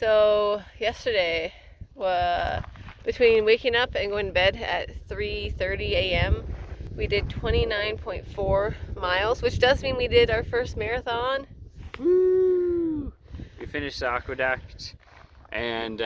So yesterday, between waking up and going to bed at 3:30 a.m., we did 29.4 miles, which does mean we did our first marathon. Woo! We finished the aqueduct, and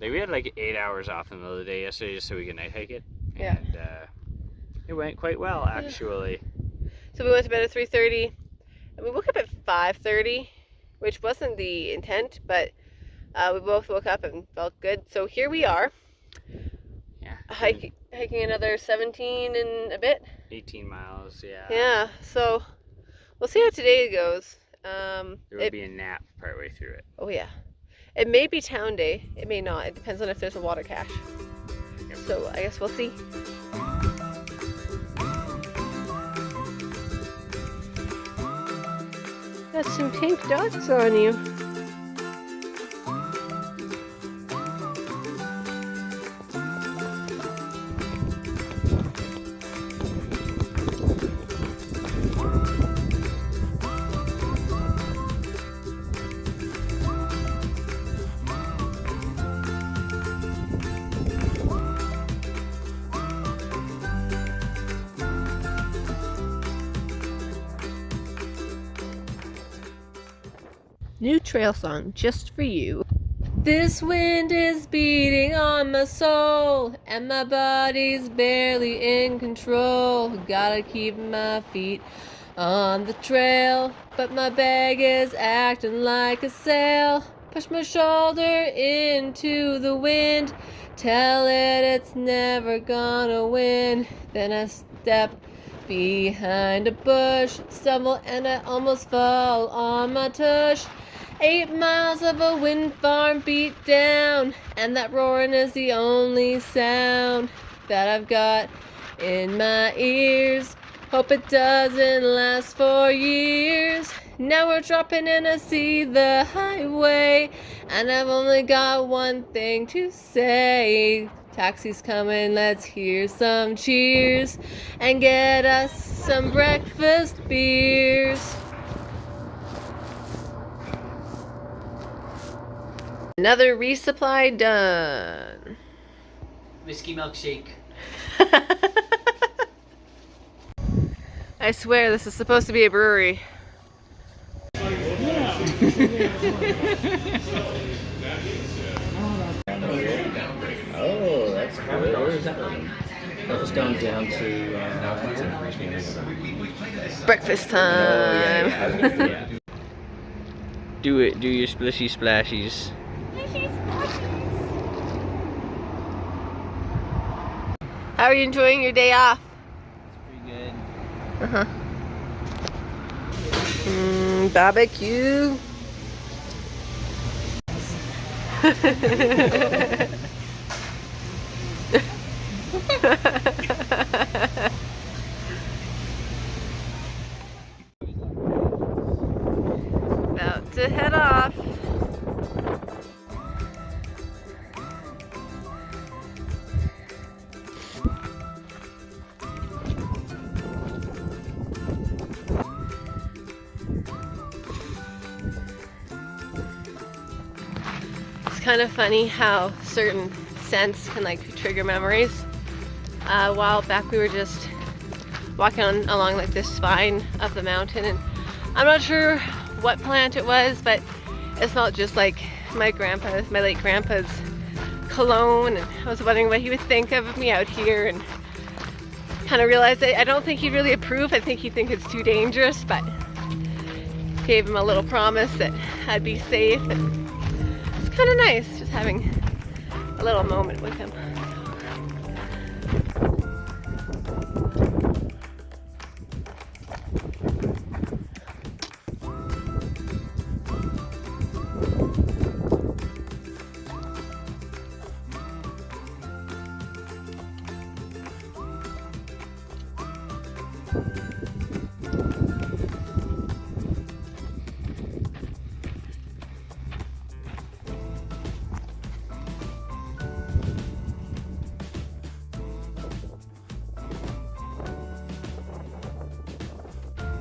we had like 8 hours off in the middle of the day yesterday just so we could night hike it. Yeah. And it went quite well, actually. So we went to bed at 3:30, and we woke up at 5:30, which wasn't the intent, but we both woke up and felt good. So here we are, hiking another 17 and a bit. 18 miles, yeah. Yeah, so we'll see how today goes. There will be a nap partway through it. Oh yeah. It may be town day, it may not. It depends on if there's a water cache. Yep. So I guess we'll see. Got some pink dots on you. New trail song just for you. This wind is beating on my soul, and my body's barely in control. Gotta keep my feet on the trail, but my bag is acting like a sail. Push my shoulder into the wind, tell it it's never gonna win. Then I step behind a bush, stumble and I almost fall on my tush. 8 miles of a wind farm beat down, and that roaring is the only sound that I've got in my ears. Hope it doesn't last for years. Now we're dropping and I see the highway, and I've only got one thing to say. Taxi's coming, let's hear some cheers and get us some breakfast beers. Another resupply done. Whiskey milkshake. I swear this is supposed to be a brewery. Oh, that's cool. Where is that one? That was going down to Breakfast time. Yeah. Do it. Do your splishy splashies. How are you enjoying your day off? Pretty good. Uh-huh. Barbecue. About to head off. It's kind of funny how certain scents can like trigger memories. A while back we were just walking along like this spine of the mountain, and I'm not sure what plant it was, but it smelled just like my late grandpa's cologne, and I was wondering what he would think of me out here, and kind of realized that I don't think he'd really approve. I think he'd think it's too dangerous, but gave him a little promise that I'd be safe, and it's kind of nice just having a little moment with him.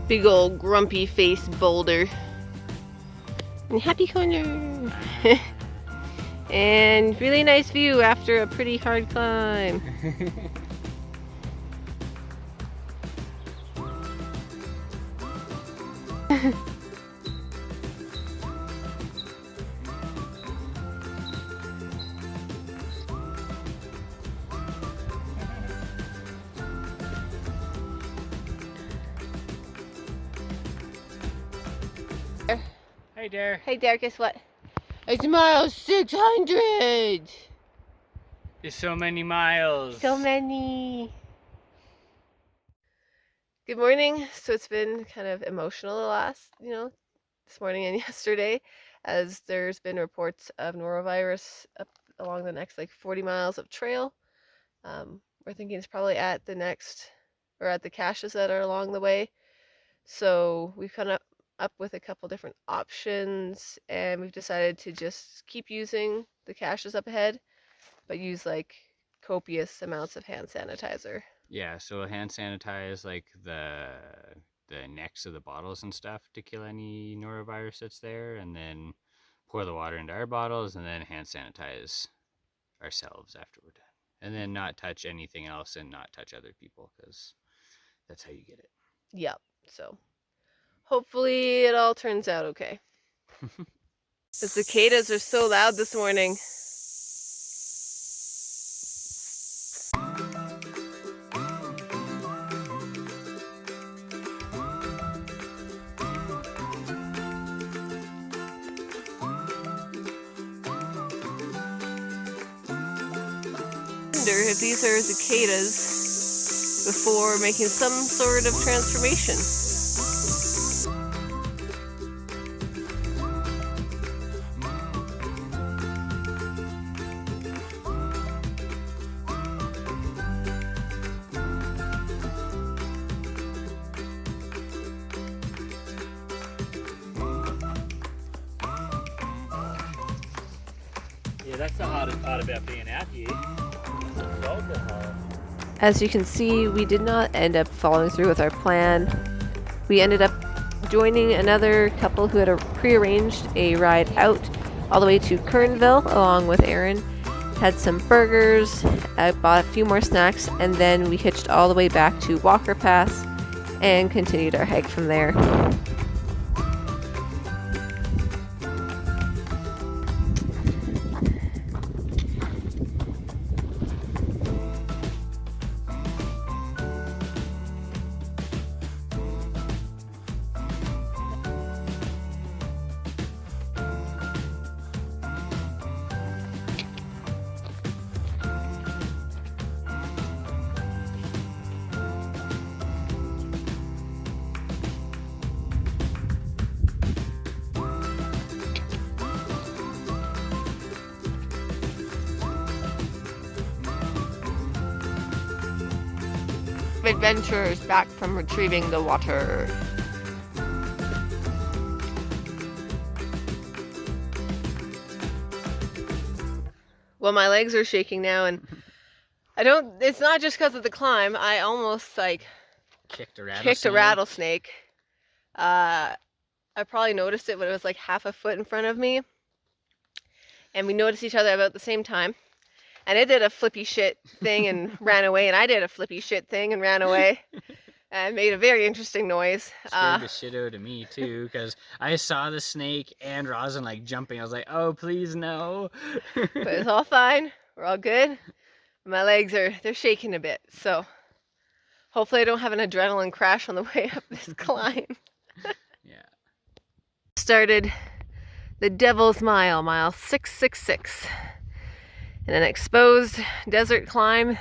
Big old grumpy face boulder. And happy corner. And really nice view after a pretty hard climb. Hey there. Hey Derek, guess what? It's mile 600! There's so many miles. So many. Good morning. So it's been kind of emotional the last, this morning and yesterday, as there's been reports of norovirus up along the next like 40 miles of trail. We're thinking it's probably at the next, or at the caches that are along the way. So we've come up with a couple different options, and we've decided to just keep using the caches up ahead, but use like copious amounts of hand sanitizer. Yeah, so we'll hand sanitize like the necks of the bottles and stuff to kill any norovirus that's there, and then pour the water into our bottles, and then hand sanitize ourselves after we're done. And then not touch anything else and not touch other people, because that's how you get it. Yep. So hopefully it all turns out okay. The cicadas are so loud this morning. I wonder if these are cicadas before making some sort of transformation. Yeah, that's the hardest part about being out here. As you can see, we did not end up following through with our plan. We ended up joining another couple who had prearranged a ride out all the way to Kernville along with Aaron. Had some burgers, bought a few more snacks, and then we hitched all the way back to Walker Pass and continued our hike from there. Adventurers back from retrieving the water. Well, my legs are shaking now, and it's not just because of the climb. I almost Kicked a rattlesnake. I probably noticed it when it was like half a foot in front of me, and we noticed each other about the same time. And it did a flippy shit thing and ran away, and I did a flippy shit thing and ran away, and made a very interesting noise. Scared the shit out of me too, because I saw the snake and Rosin like jumping. I was like, oh, please no. But it's all fine. We're all good. My legs they're shaking a bit, so hopefully I don't have an adrenaline crash on the way up this climb. Yeah. Started the Devil's Mile, mile 666. And an exposed desert climb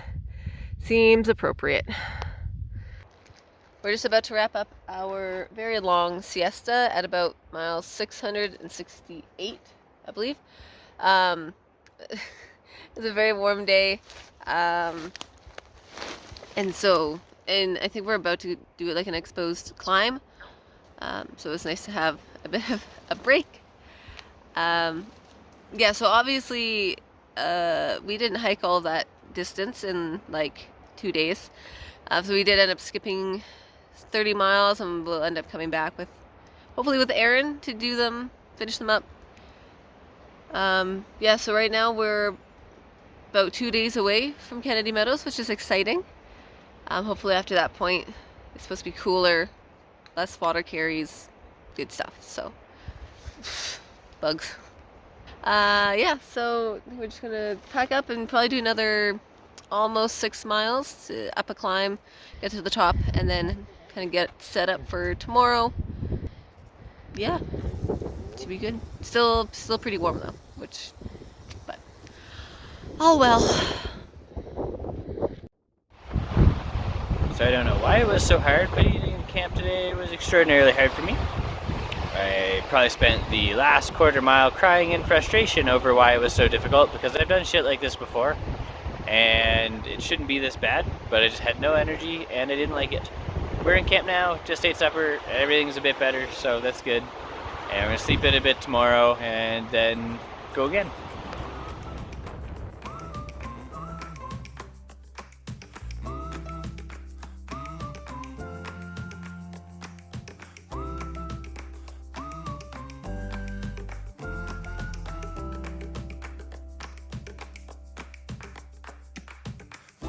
seems appropriate. We're just about to wrap up our very long siesta at about mile 668, I believe. It's a very warm day. And I think we're about to do like an exposed climb. So it's nice to have a bit of a break. Yeah, so obviously we didn't hike all that distance in like 2 days. So we did end up skipping 30 miles, and we'll end up coming back hopefully with Aaron to finish them up Yeah, so right now we're about 2 days away from Kennedy Meadows, which is exciting. Hopefully after that point, it's supposed to be cooler, less water carries, good stuff. So, bugs. Yeah, so we're just gonna pack up and probably do another almost 6 miles to up a climb, get to the top, and then kind of get set up for tomorrow. Yeah, should be good. Still pretty warm though, but oh well. So I don't know why it was so hard, but eating in camp today was extraordinarily hard for me. I probably spent the last quarter mile crying in frustration over why it was so difficult, because I've done shit like this before and it shouldn't be this bad, but I just had no energy and I didn't like it. We're in camp now, just ate supper, everything's a bit better, so that's good. And we're gonna sleep in a bit tomorrow and then go again.